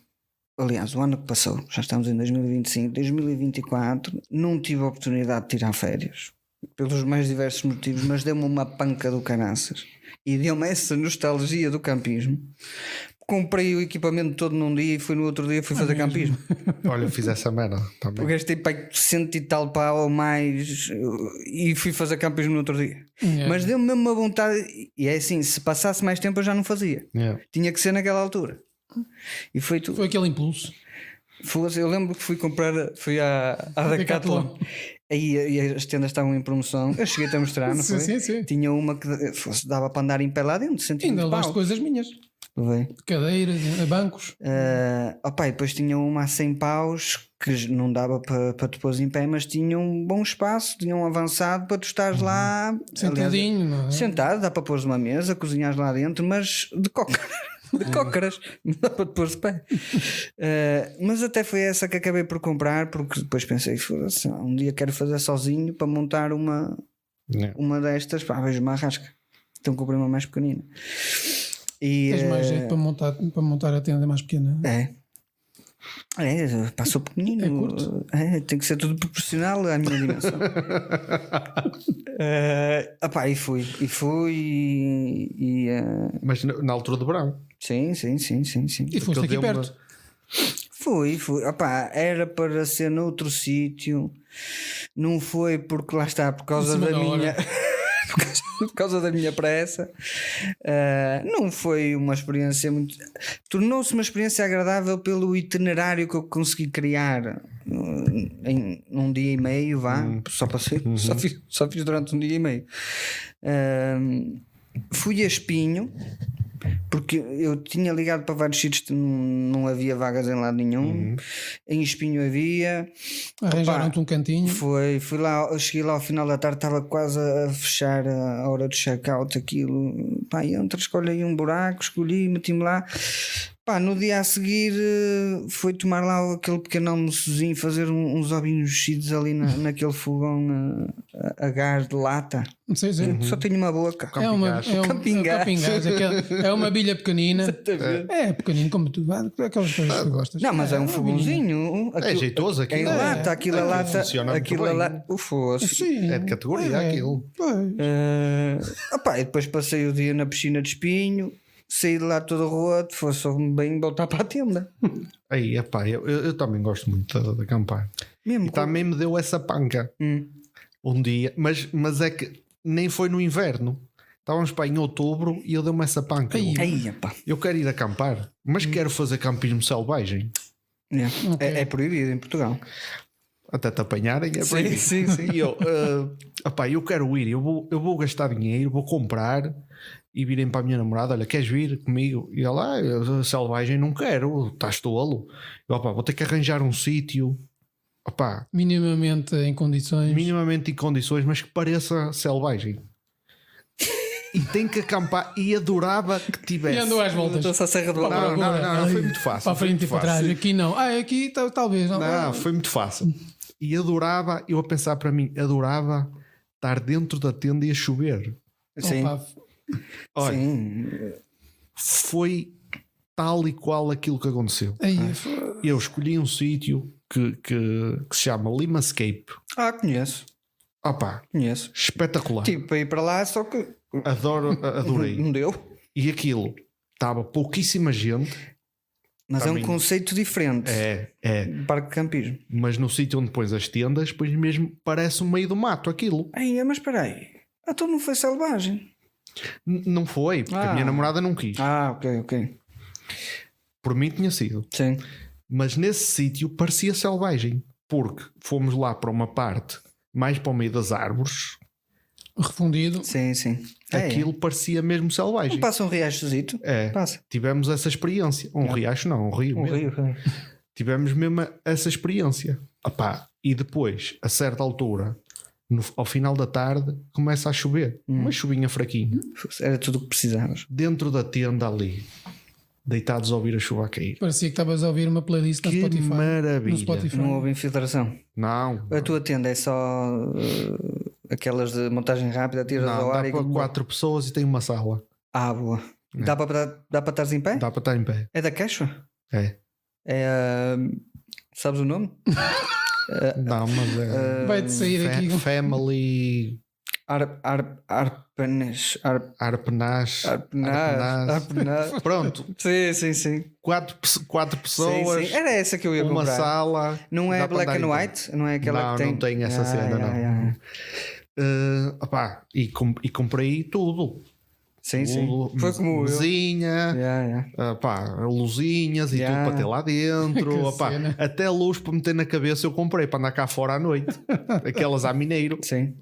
aliás, o ano que passou, já estamos em 2025, 2024, não tive a oportunidade de tirar férias pelos mais diversos motivos, mas deu-me uma panca do caraças e deu-me essa nostalgia do campismo. Comprei o equipamento todo num dia e fui no outro dia fazer campismo. Olha, eu fiz essa merda também. Gastei para 100 e tal pau ou mais e fui fazer campismo no outro dia. Mas deu-me mesmo uma vontade. E é assim, se passasse mais tempo eu já não fazia. Tinha que ser naquela altura. E foi tudo. Foi aquele impulso. Eu lembro que fui à Decathlon. Aí as tendas estavam em promoção. Eu cheguei a mostrar, não foi? Sim. Tinha uma que dava para andar em pé lá dentro. Ainda levaste coisas minhas. Cadeiras, bancos. E depois tinha uma a 100 paus que não dava para te pôr em pé, mas tinha um bom espaço, tinha um avançado para tu estares lá sentadinho, não é? Sentado, dá para pôr uma mesa, cozinhares lá dentro, mas de cócaras, não dá para te pôr de pé. Mas até foi essa que acabei por comprar, porque depois pensei, um dia quero fazer sozinho para montar uma destas. Vejo uma arrasca, então comprei uma mais pequenina. Tens mais jeito para montar a tenda mais pequena. Passou pequenino. É curto. Tem que ser tudo proporcional à minha dimensão. E fui. Mas na altura do verão. Sim. E foste aqui perto. Fui. Era para ser noutro sítio. Não foi porque lá está, por causa da minha. por causa da minha pressa. Não foi uma experiência muito. Tornou-se uma experiência agradável pelo itinerário que eu consegui criar em um dia e meio, só passei, só fiz durante um dia e meio. Fui a Espinho, porque eu tinha ligado para vários sítios, não havia vagas em lado nenhum. Em Espinho havia. Arranjaram-te um cantinho. Fui lá, cheguei lá ao final da tarde, estava quase a fechar a hora do check-out. Aquilo, entra, escolhi aí um buraco, escolhi, meti-me lá. No dia a seguir foi tomar lá aquele pequeno almoçozinho, fazer uns ovinhos mexidos ali naquele fogão a gás de lata. Não sei dizer. Só tenho uma boca. Camping gás, é uma bilha pequenina. É pequenino, como tu, aquelas coisas que tu gostas. Não, mas é um fogãozinho. É jeitoso aquilo. Em lata, aquilo é lata. Funciona Aquilo é lata. Sim, é de categoria aquilo. E depois passei o dia na piscina de Espinho. Saí de lá todo roto, foi só bem voltar para a tenda. Aí, eu também gosto muito de acampar. Mesmo e também me deu essa panca um dia, mas é que nem foi no inverno. Estávamos em outubro e eu dei-me essa panca. Eu quero ir acampar, mas quero fazer campismo selvagem. É proibido em Portugal. Até te apanharem é proibido. Sim. E eu quero ir, eu vou gastar dinheiro, vou comprar. E virem para a minha namorada: olha, queres vir comigo? E ela: selvagem não quero, estás tolo. Eu: vou ter que arranjar um sítio minimamente em condições, mas que pareça selvagem. E tem que acampar. E adorava que tivesse. E andou às voltas. Estou-se a Serra do Não, foi muito fácil. Para a frente e para trás. Aqui não. Aqui talvez não. Não, foi muito fácil. E adorava, eu a pensar para mim, adorava estar dentro da tenda e a chover. Sim. Olha, sim. Foi tal e qual aquilo que aconteceu. Eu escolhi um sítio que se chama Limascape. Conheço. Conheço. Espetacular. Tipo, para ir para lá, só que adorei. Não deu. E aquilo estava pouquíssima gente. Mas é um conceito diferente. É. Parque de campismo. Mas no sítio onde pões as tendas, depois mesmo parece um meio do mato aquilo. Mas espera aí. Então não foi selvagem? Não foi, porque a minha namorada não quis. Ok. Por mim tinha sido. Sim. Mas nesse sítio parecia selvagem, porque fomos lá para uma parte mais para o meio das árvores. Refundido. Sim. Aquilo parecia mesmo selvagem. Não passa um riachozito? Passa. Tivemos essa experiência. Riacho não, um rio mesmo. Rio. Tivemos mesmo essa experiência. E depois, a certa altura, ao final da tarde, começa a chover. Uma chuvinha fraquinha. Era tudo o que precisavas. Dentro da tenda ali, deitados a ouvir a chuva a cair. Parecia que estavas a ouvir uma playlist no Spotify. Maravilha. No Spotify. Não houve infiltração? Não. A tua tenda é só aquelas de montagem rápida, tiras ao ar? Dá para 4 pessoas e tem uma sala. Boa. Dá para estar em pé? Dá para estar em pé. É da Quechua? É. Sabes o nome? Não, mas é. Vai-te sair aqui. Family. Arpenaz. Pronto. Sim. 4 pessoas. Sim. Era essa que eu ia comprar. Uma sala. Não é black and white? Não é aquela que tem? Não tem essa cena, não. E comprei tudo. Sim. Foi como luzinha, luzinhas e tudo para ter lá dentro. Até luz para meter na cabeça eu comprei para andar cá fora à noite. Aquelas à mineiro. Sim.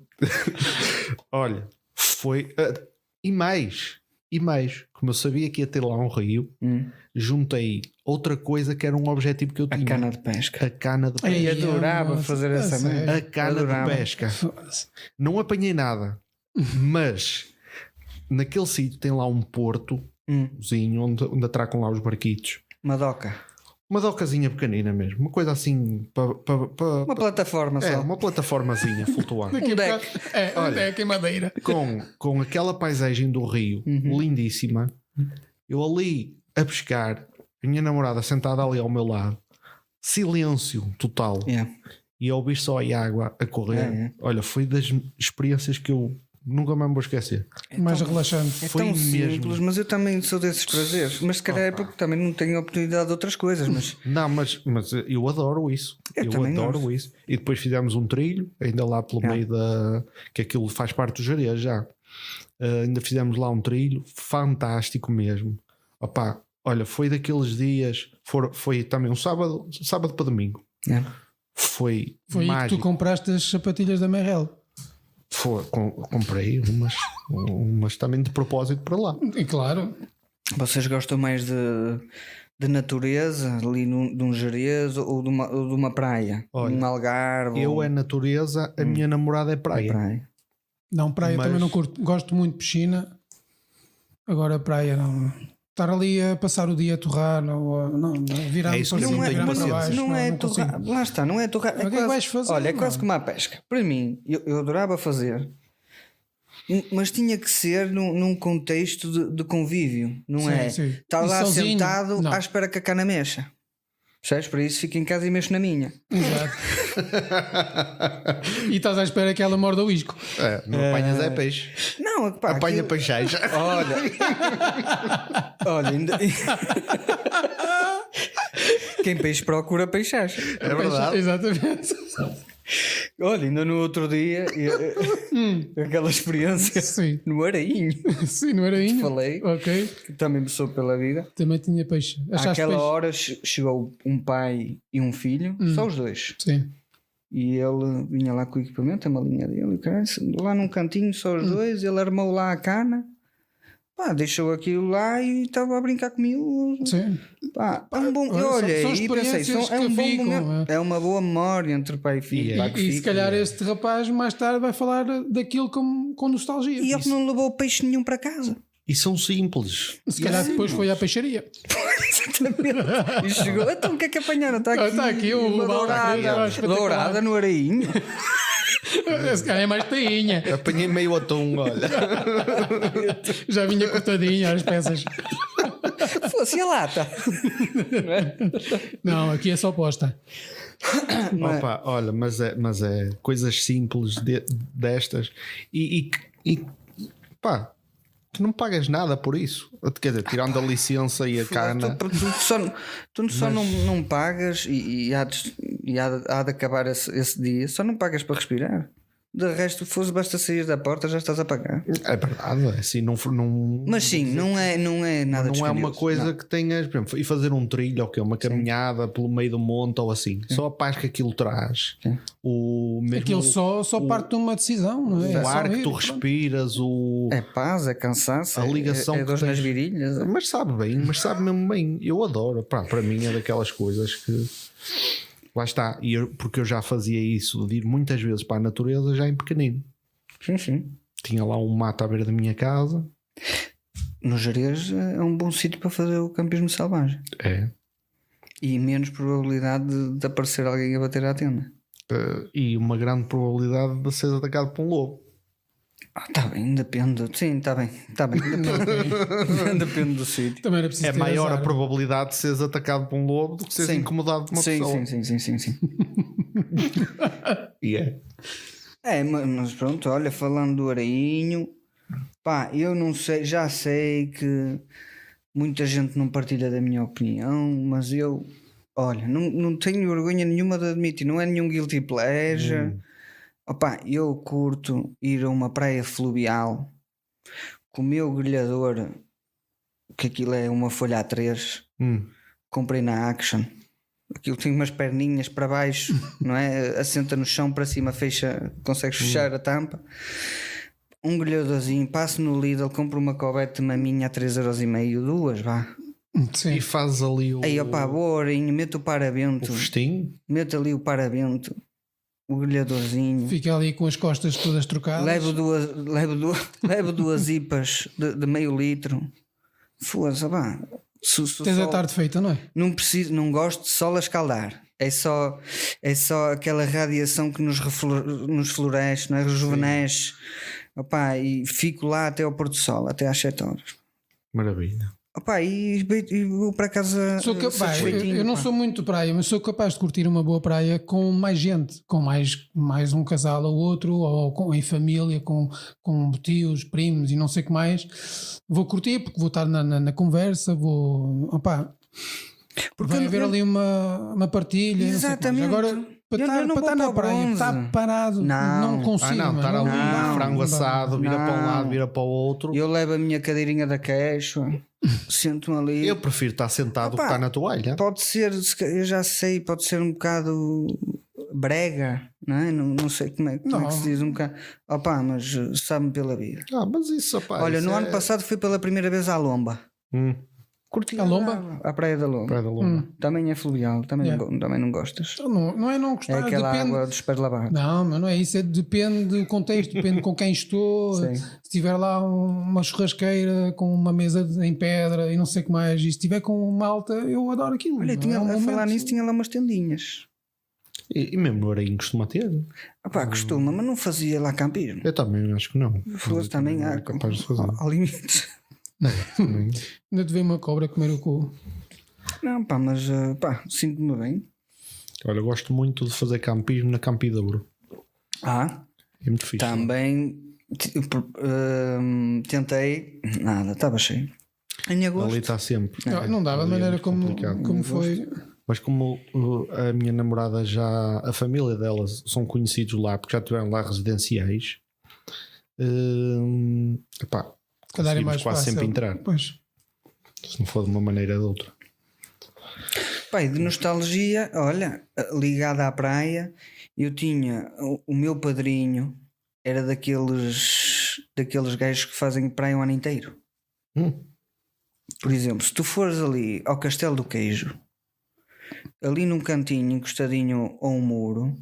Olha, foi. E mais, como eu sabia que ia ter lá um rio, juntei outra coisa que era um objetivo que eu tinha. A cana de pesca. Eu adorava fazer essa merda. A cana de pesca. Não apanhei nada, mas naquele sítio tem lá um portozinho onde atracam lá os barquitos. Uma docazinha pequenina mesmo, uma coisa assim uma plataforma só. Uma plataformazinha flutuante. Um deck em madeira. Com aquela paisagem do rio lindíssima. Eu ali a pescar, a minha namorada sentada ali ao meu lado, silêncio total, e a ouvir só a água a correr. Olha, foi das experiências que eu nunca mais me vou esquecer. Mais relaxante. Foi tão simples, mas eu também sou desses prazeres. Mas se calhar é porque também não tenho oportunidade de outras coisas. Não, mas eu adoro isso. Eu adoro isso. E depois fizemos um trilho, ainda lá pelo meio que aquilo faz parte do Jerez já. ainda fizemos lá um trilho fantástico mesmo. Opá, olha, foi daqueles dias, foi também um sábado para domingo. Foi aí que tu compraste as sapatilhas da Merrell. Comprei umas também de propósito para lá. E claro. Vocês gostam mais de natureza, ali de um Jerez ou de uma praia? Olha, um Algarve? Eu é natureza, a minha namorada é praia. Não, praia também não curto. Gosto muito de piscina. Agora praia não. Estar ali a passar o dia a torrar, não virar isso que eu não tenho paciência. Não é torrar. Lá está, não é torrar. O que é que vais fazer? Olha, é quase como a pesca. Para mim, eu adorava fazer, mas tinha que ser num contexto de convívio, não é? Sim. Estar lá sozinho, sentado não. à espera que a cana mexa. Percebes? Para isso fico em casa e mexo na minha. Exato. E estás à espera que ela morda o isco. Não apanhas peixe. Não, pá, Apanha peixais. Olha, ainda... Quem peixe procura peixar. É verdade. Exatamente. Olha, ainda no outro dia aquela experiência no Arainho. Sim, no Arainho. Falei. Ok. Que também me sou pela vida. Também tinha peixe. Àquela hora chegou um pai e um filho, só os dois. Sim. E ele vinha lá com o equipamento, a malinha dele, lá num cantinho, só os dois. Ele armou lá a cana, pá, deixou aquilo lá e estava a brincar comigo. Sim. Pá, é um bom. Olha, são e pensei, é um bom momento. É uma boa memória entre pai e filho. E se calhar este rapaz mais tarde vai falar daquilo com nostalgia. E ele não levou peixe nenhum para casa. E são simples. Se calhar depois foi à peixaria. Exatamente. E chegou, então o que é que apanharam? Está aqui uma dourada no Arainho. Se calhar é mais tainha. Apanhei meio atum, olha. Já vinha cortadinha as peças. Fosse a lata. Não, aqui é só posta. Opa, olha, mas é coisas simples destas e pá, tu não pagas nada por isso. Quer dizer, tirando a licença e a cana. Tu só não pagas e há de acabar esse dia. Só não pagas para respirar. De resto, basta sair da porta, já estás a pagar. É verdade, assim, não. Mas sim, não é nada. Não é uma coisa que tenhas, por exemplo, e fazer um trilho, ou uma caminhada pelo meio do monte ou assim. Só a paz que aquilo traz. Aquilo só parte de uma decisão, não é? O ar que tu respiras, é paz, é cansaço, a ligação é dores nas virilhas. Mas sabe mesmo bem. Eu adoro. Para mim é daquelas coisas que. Lá está, porque eu já fazia isso de ir muitas vezes para a natureza já em pequenino. Sim. Tinha lá um mato à beira da minha casa. No Jerez é um bom sítio para fazer o campismo selvagem. É. E menos probabilidade de aparecer alguém a bater à tenda. E uma grande probabilidade de ser atacado por um lobo. Tá bem, depende. Sim, está bem. Depende do sítio. Também era preciso é maior a probabilidade de seres atacado por um lobo do que seres incomodado por uma pessoa. Sim. Mas pronto, olha, falando do Arainho, pá, eu não sei, já sei que muita gente não partilha da minha opinião, mas eu, olha, não tenho vergonha nenhuma de admitir, não é nenhum guilty pleasure. Opa, eu curto ir a uma praia fluvial com o meu grelhador, que aquilo é uma folha A3, comprei na Action. Aquilo tem umas perninhas para baixo, não é? Assenta no chão, para cima fecha, consegues fechar a tampa. Um grelhadorzinho, passo no Lidl, compro uma covete de maminha a 3,5€, duas, vá. Sim. E faz ali o... Aí opa, boa horinha, meto o paravento. O festinho? Meto ali o paravento. O grelhadorzinho. Fica ali com as costas todas trocadas. Levo duas IPAs de meio litro. Foda-se, pá. Tens a tarde feita, não é? Não gosto de sol a escaldar. É só aquela radiação que nos floresce, não é? Rejuvenesce. Opa, e fico lá até ao pôr do sol, até às 7 horas. Maravilha. Opa, e vou para casa. Eu não sou muito praia, mas sou capaz de curtir uma boa praia com mais gente, com mais um casal ou outro, ou em família, com tios, primos e não sei o que mais. Vou curtir porque vou estar na conversa, vai haver ali uma partilha. Exatamente. Agora Para Eu não vou estar na para o praia, bronze. está parado, Não. não consigo. Não, estar mano, ali, não, frango não dá. assado, vira para um Não. lado, vira para o outro. Eu levo a minha cadeirinha da queixa, sento-me ali. Eu prefiro estar sentado Opa, que estar na toalha. Pode ser, eu já sei, pode ser um bocado brega, não é? Não sei como é que se diz, um bocado. Opa, mas sabe-me pela vida. Mas isso, rapaz. Olha, no ano passado fui pela primeira vez à Lomba. Curti A Lomba? A Praia da Lomba. Praia da Lomba. Também é fluvial, também, também não gostas. Não é não É gostar, aquela depende. água dos pés lavados. Não, mas não é isso, depende do contexto, depende com quem estou. Sim. Se tiver lá uma churrasqueira com uma mesa em pedra e não sei o que mais, e se tiver com malta, eu adoro aquilo. Olha, não tinha, é um a falar momento- nisso, tinha lá umas tendinhas. E mesmo no Araim costuma ter. Costuma, mas não fazia lá campismo. Eu também acho que não. Fosse também não há é capaz de fazer. há limites. Também. Ainda te veio uma cobra comer o cu. Não, mas sinto-me bem. Olha, eu gosto muito de fazer campismo na Campidouro. É muito fixe. Também tentei, nada, estava cheio. Em agosto. Ali está sempre. Não dava, Ali mas é era muito como complicado. foi. Mas como a minha namorada a família dela são conhecidos lá porque já tiveram lá residenciais, epá, Se calhar é conseguimos mais quase fácil. sempre entrar. Pois. Se não for de uma maneira ou de outra. Pai, de nostalgia, olha, ligada à praia, eu tinha o meu padrinho, era daqueles gajos que fazem praia o ano inteiro. Por exemplo, se tu fores ali ao Castelo do Queijo, ali num cantinho encostadinho a um muro,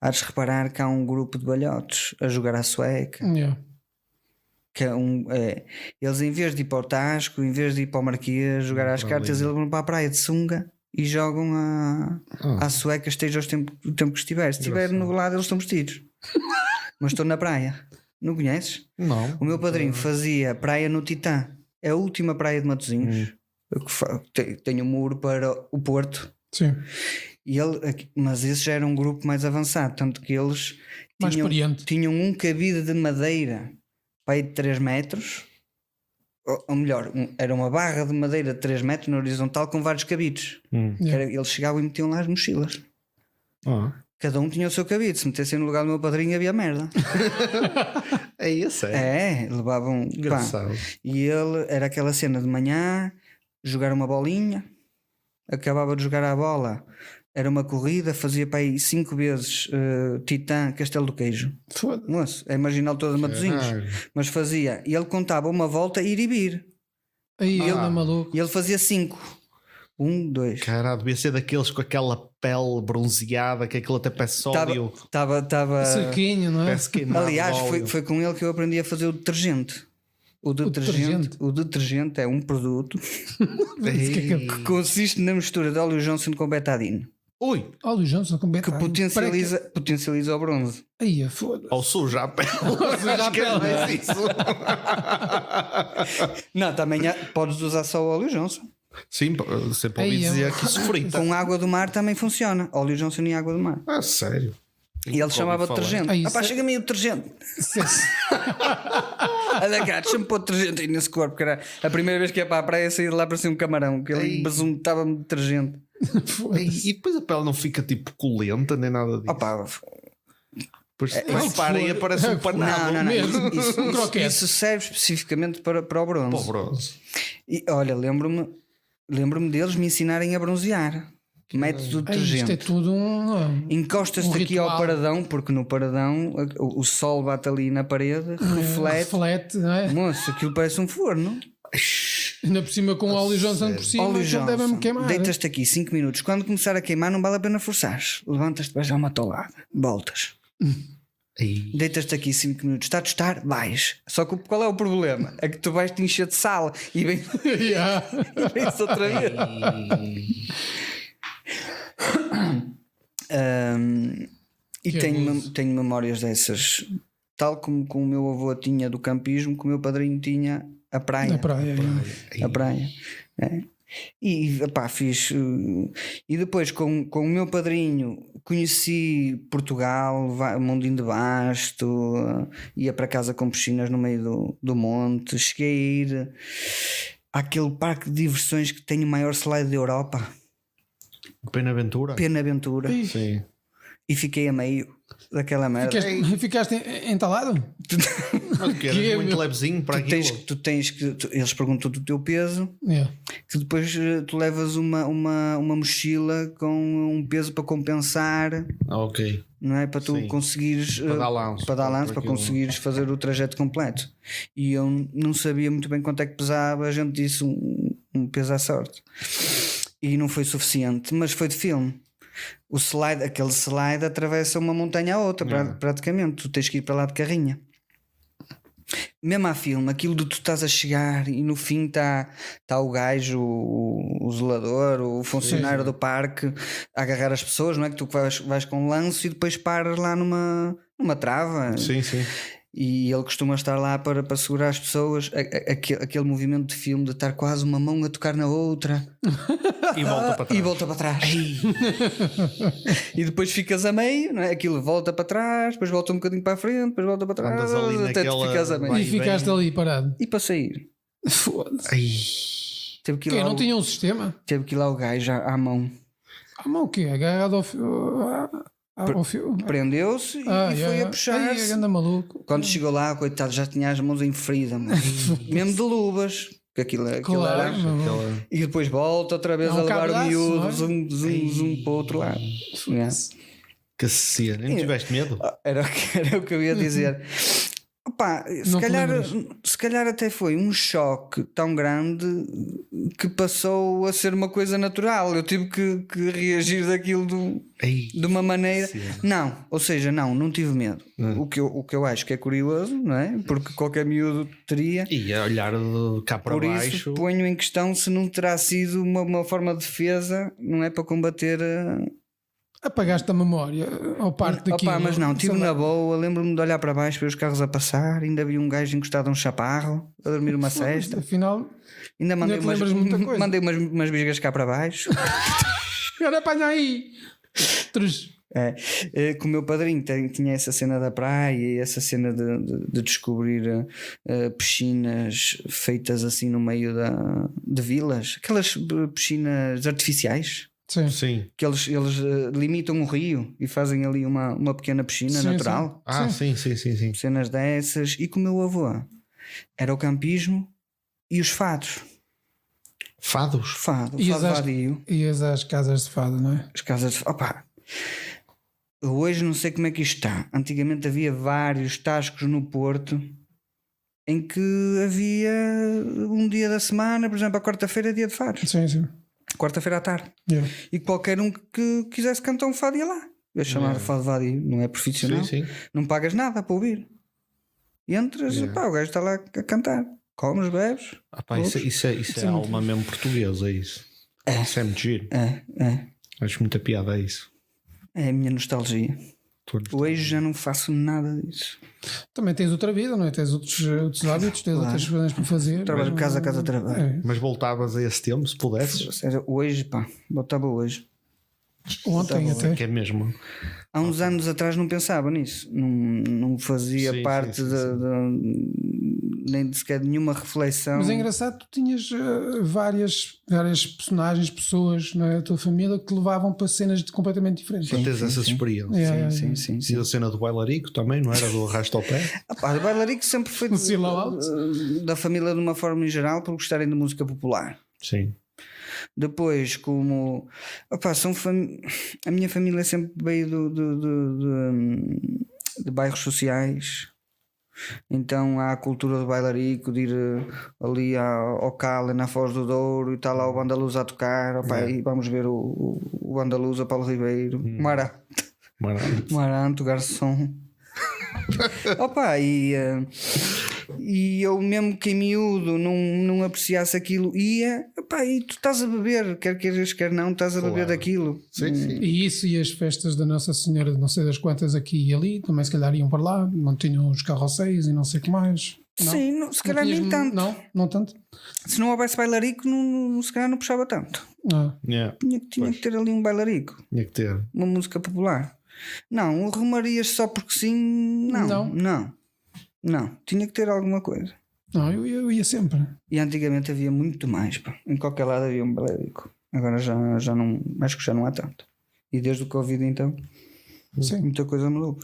há de reparar que há um grupo de balhotes a jogar à sueca. Yeah. Que eles, em vez de ir para o Tasco, em vez de ir para o Marquês jogar às cartas, eles vão para a praia de sunga e jogam à sueca, esteja o tempo que estiver. Se estiver nublado, eles estão vestidos. Mas estou na praia. Não conheces? Não. O meu padrinho fazia praia no Titã, é a última praia de Matosinhos. Tem um muro para o Porto. Sim. Mas esse já era um grupo mais avançado, tanto que eles Mais experiente. tinham um cabide de madeira para ir de 3 metros, ou melhor, era uma barra de madeira de 3 metros na horizontal com vários cabides. Eles chegavam e metiam lá as mochilas. Cada um tinha o seu cabide. Se metessem no lugar do meu padrinho havia merda. É isso, Levavam. Engraçado. E ele era aquela cena de manhã, jogar uma bolinha, acabava de jogar a bola, era uma corrida, fazia para aí 5 vezes Titã, Castelo do Queijo. Foda-se. Moço, é marginal toda de Matosinhos. Mas fazia, e ele contava uma volta ir e vir. Aí ele é maluco. E ele fazia 5. 1, 2. Cara, devia ser daqueles com aquela pele bronzeada que aquilo até parece óleo. Estava. Sequinho, não é? Parece queimado. Aliás, de óleo. foi com ele que eu aprendi a fazer o detergente. O detergente é um produto que consiste na mistura de óleo Johnson com betadine, Ui, Olha o Johnson com que betadine. potencializa o bronze. Aí, foda-se. ou suja a pele. Suja a Acho que é pele. mais isso. Não, também podes usar só o óleo Johnson. Sim, sempre ouvi Aí, dizer que isso frita. Com água do mar também funciona. Óleo Johnson e água do mar. Sério. E ele chamava detergente. Aí, Chega-me aí o detergente. Olha cá, deixa-me pôr detergente aí nesse corpo. Que era a primeira vez que ia para a praia, saí de lá para ser um camarão. Que ele besuntava-me detergente. E depois a pele não fica tipo colenta nem nada disso. Depois repara e aparece um panado. Não. mesmo. Um croquete. Isso serve especificamente para o bronze. Para o bronze. E olha, lembro-me deles me ensinarem a bronzear. Metes o Isto é detergente. tudo Encostas-te aqui ritual. ao paradão, porque no paradão o sol bate ali na parede, reflete. Reflete, não é? Moço, aquilo parece um forno. Ainda por cima com o óleo Johnson por cima, Óleo aquilo deve-me Johnson. queimar. Deitas-te aqui 5 minutos. Quando começar a queimar, não vale a pena forçares. Levantas-te, vais dar uma tolada. Voltas. Deitas-te aqui 5 minutos. Está a tostar? Vais. Só que qual é o problema? É que tu vais te encher de sal e vem Yeah. vem-se outra vez. E Que tenho memórias dessas, tal como o meu avô tinha do campismo, que o meu padrinho tinha a praia. Na praia. A praia. É. E fiz. E depois com o meu padrinho conheci Portugal, Mundinho de Basto, ia para casa com piscinas no meio do monte. Cheguei a ir àquele parque de diversões que tem o maior slide da Europa. Penaventura? Penaventura. Sim. e fiquei a meio daquela merda. Ficaste entalado? Mas que eras muito levezinho para aquilo. Eles perguntam do teu peso, que depois tu levas uma mochila com um peso para compensar. Ok. Não é? Para tu conseguires para dar lance, para conseguires fazer o trajeto completo. E eu não sabia muito bem quanto é que pesava. A gente disse um peso à sorte e não foi suficiente, mas foi de filme. Aquele slide atravessa uma montanha a outra, praticamente. Tu tens que ir para lá de carrinha. Mesmo a filme, aquilo de tu estás a chegar e no fim está o gajo, o zelador, o funcionário do parque a agarrar as pessoas, não é? Que tu vais com um lance e depois paras lá numa trava. Sim. E ele costuma estar lá para segurar as pessoas. Aquele movimento de filme de estar quase uma mão a tocar na outra e volta para trás. E depois ficas a meio, não é? Aquilo volta para trás, depois volta um bocadinho para a frente, depois volta para trás, até tu ficas a meio. E ficaste ali parado. E para sair, Foda-se. teve que ir Que lá não tinha um sistema? Teve que ir lá o gajo à mão. A mão o quê? Agarrado ao fio? Prendeu-se e foi a puxar-se. Anda maluco. Quando chegou lá, coitado, já tinha as mãos em ferida, mesmo de luvas. Que aquilo era. E depois volta outra vez a levar o miúdo, zoom para o outro lado. Que cena, não tiveste medo? Era o que eu ia dizer. Opa, se calhar até foi um choque tão grande que passou a ser uma coisa natural. Eu tive que reagir daquilo de uma maneira. Não tive medo. O que eu acho que é curioso, não é? Porque qualquer miúdo teria. E a olhar de cá para baixo. Por isso ponho em questão se não terá sido uma forma de defesa, não é? Para combater. Apagaste a memória ao parte daquilo. Mas não, estive na boa. Lembro-me de olhar para baixo, ver os carros a passar. Ainda vi um gajo encostado a um chaparro a dormir uma cesta. Afinal, ainda mandei umas bisgas cá para baixo. Olha, apanha aí. Com o meu padrinho tinha essa cena da praia e essa cena de descobrir piscinas feitas assim no meio de vilas, aquelas piscinas artificiais. Sim. Que eles limitam o rio e fazem ali uma pequena piscina natural. Sim. Cenas dessas. E com o meu avô era o campismo e os fados. Fado vadio. Ias às casas de fado, não é? As casas de fado. Hoje não sei como é que isto está. Antigamente havia vários tascos no Porto em que havia um dia da semana, por exemplo, a quarta-feira, dia de fados. Sim. Quarta-feira à tarde. E qualquer um que quisesse cantar um fado ia lá. É chamado fado vadio, não é profissional. Sim. Não pagas nada para ouvir. E entras, o gajo está lá a cantar. Comes, bebes. Isso é alma mesmo portuguesa, isso. Isso é muito giro. Acho muita piada a isso. É a minha nostalgia. Hoje já não faço nada disso. Também tens outra vida, não é? Tens outros hábitos, tens outras coisas para fazer. Trabalho casa a casa, trabalho. Mas voltavas a esse tempo, se pudesses? Hoje, voltava hoje. Ontem até. Que é mesmo. Há uns anos atrás não pensava nisso. Não fazia parte nem sequer de nenhuma reflexão. Mas é engraçado, tu tinhas várias personagens, pessoas na tua família que te levavam para cenas completamente diferentes. Para teres essas experiências. Sim. E a cena do bailarico também, não era? Do arrasto ao pé? O bailarico sempre foi da família de uma forma em geral, por gostarem de música popular. Sim. Depois, como a minha família sempre veio de bairros sociais, então há a cultura do bailarico, de ir ali ao Cala, na Foz do Douro, e está lá o Bandaluz a tocar, e vamos ver o Bandaluz, a Paulo Ribeiro, Maranto, garçom. E eu mesmo que em miúdo não apreciasse aquilo, e tu estás a beber, quer queiras, quer não, estás a beber daquilo. Sim. E isso, e as festas da Nossa Senhora de não sei das quantas aqui e ali, também se calhar iam para lá, não tinham os carroceiros e não sei o que mais. Não? Sim, se calhar nem tanto. Não tanto. Se não houvesse bailarico, se calhar não puxava tanto. Tinha que ter ali um bailarico. Tinha que ter. Uma música popular. Não, rumarias só porque sim, não, tinha que ter alguma coisa. Não, eu ia sempre. E antigamente havia muito mais, em qualquer lado havia um bailarico. Agora já não, acho que já não há tanto. E desde o Covid então. Sim. Muita coisa mudou.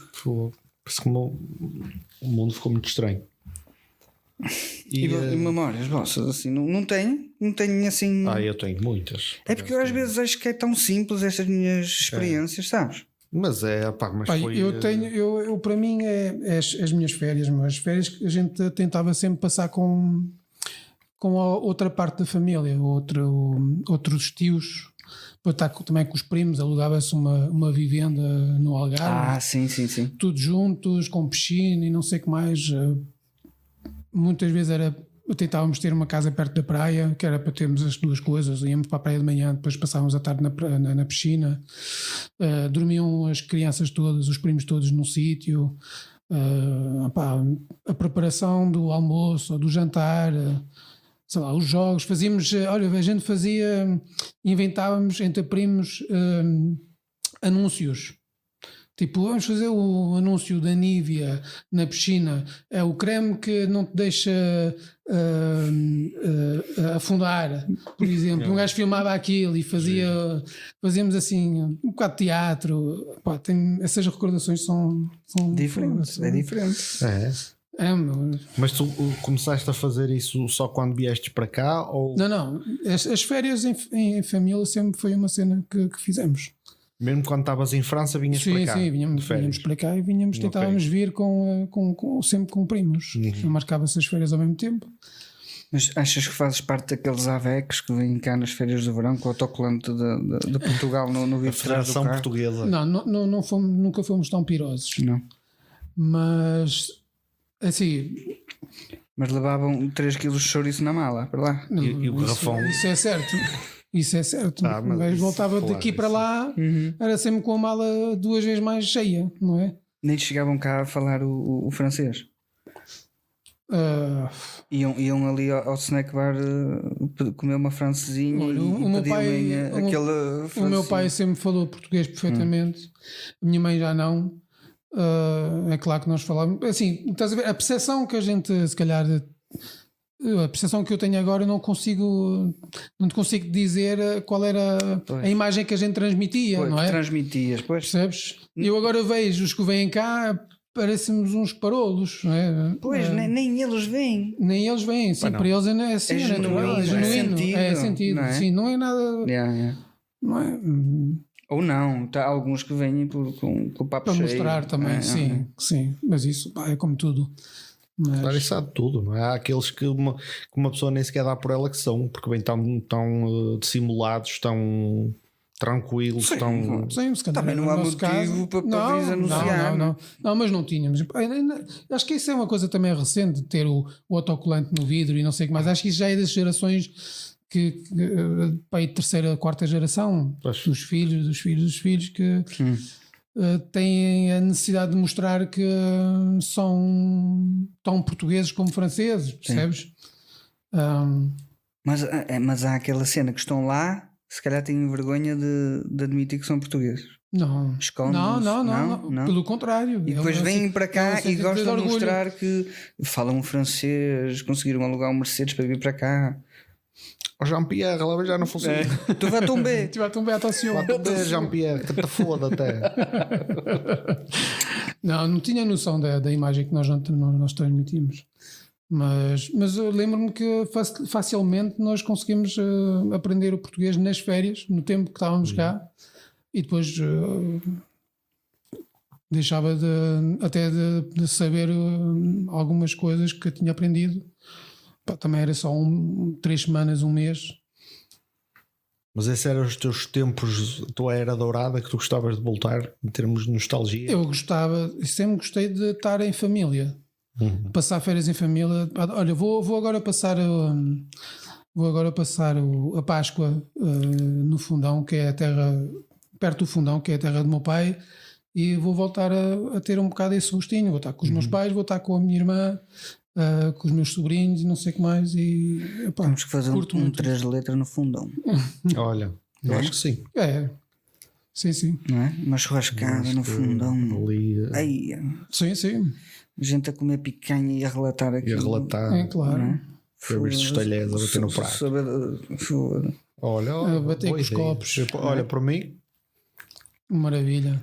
Parece que o mundo ficou muito estranho. E memórias vossas, assim, não tenho assim. Eu tenho muitas. É porque eu às vezes acho que é tão simples estas minhas experiências, sabes? Mas foi. Eu para mim é as minhas férias, mas as férias que a gente tentava sempre passar com a outra parte da família, outros tios, para estar também com os primos. Alugava-se uma vivenda no Algarve. Sim. Todos juntos, com piscina e não sei o que mais. Muitas vezes tentávamos ter uma casa perto da praia, que era para termos as duas coisas. Íamos para a praia de manhã, depois passávamos a tarde na piscina. Dormiam as crianças todas, os primos todos no sítio. A preparação do almoço, do jantar, sei lá, os jogos. A gente inventávamos entre primos anúncios. Tipo, vamos fazer o anúncio da Nivea na piscina. É o creme que não te deixa afundar, por exemplo. Um gajo filmava aquilo e fazíamos assim um bocado de teatro. Essas recordações são diferentes. É diferente. Mas tu começaste a fazer isso só quando viestes para cá? Ou... Não. As férias em família sempre foi uma cena que fizemos. Mesmo quando estavas em França, vinhas para cá? Sim, vinhamos para cá e tentávamos vir sempre com primos. Marcava-se as férias ao mesmo tempo. Mas achas que fazes parte daqueles AVECs que vêm cá nas férias do verão com o autocolante de Portugal no vidro de trás do carro? Portuguesa. Não fomos, nunca fomos tão pirosos. Não. Mas assim. Mas levavam 3 kg de chouriço na mala para lá. E o garrafão. Isso é certo. Isso é certo. O gajo voltava daqui para lá, era sempre com a mala 2 vezes mais cheia, não é? Nem chegavam cá a falar o francês. Iam ali ao snack bar comer uma francesinha. Olha, o meu pai sempre falou português perfeitamente. A minha mãe já não. É claro que nós falávamos assim, estás a ver, a percepção que a gente, se calhar, a percepção que eu tenho agora, não te consigo dizer qual era a imagem que a gente transmitia, não é? Transmitias, pois. Percebes? Eu agora vejo os que vêm cá, parecemos uns parolos, não é? Pois, nem eles vêm. Nem eles vêm, sim, para eles é assim, é natural, é genuíno, é sentido, não é? Sim, não é nada. Não é? Ou não, há alguns que vêm com o papo para cheio. Mostrar também, sim, mas isso é como tudo. Claro, isso sabe tudo, não é? Há aqueles que uma pessoa nem sequer dá por ela que são, porque bem tão dissimulados, tão tranquilos, se calhar também não há motivo caso, para vir anunciar. Não, mas não tínhamos. Acho que isso é uma coisa também recente, de ter o autocolante no vidro e não sei o que mais. Acho que isso já é das gerações que para a terceira, quarta geração dos filhos que têm a necessidade de mostrar que são tão portugueses como franceses, percebes? Mas há aquela cena que estão lá, se calhar têm vergonha de admitir que são portugueses. Não. Não. Pelo contrário. E depois vêm para cá e gostam de mostrar que falam francês, conseguiram alugar um Mercedes para vir para cá. O Jean-Pierre, lá já não funciona. Tu vai tomber. Tu vai tomber, atenção. Vai tomber, Jean-Pierre, que te foda até. Não tinha noção da imagem que nós transmitimos. Mas eu lembro-me que facilmente nós conseguimos aprender o português nas férias, no tempo que estávamos cá, e depois deixava de saber algumas coisas que eu tinha aprendido. Também era só 3 semanas, um mês. Mas esses eram os teus tempos, a tua era dourada, que tu gostavas de voltar em termos de nostalgia? Eu sempre gostei de estar em família. Passar férias em família. Olha, vou agora passar a Páscoa no Fundão, que é a terra, perto do Fundão, que é a terra do meu pai, e vou voltar a ter um bocado esse gostinho. Vou estar com os meus pais, vou estar com a minha irmã, com os meus sobrinhos e não sei o que mais. Temos que fazer um 3 de letra no Fundão. Olha, eu acho que sim. Sim. Não é? Uma churrascada no Fundão. Ali. Sim. Gente a comer picanha e a relatar aquilo. E a relatar. É claro. Ver estes talheres a bater no prato. Olha, a bater com os copos. Olha, para mim. Maravilha.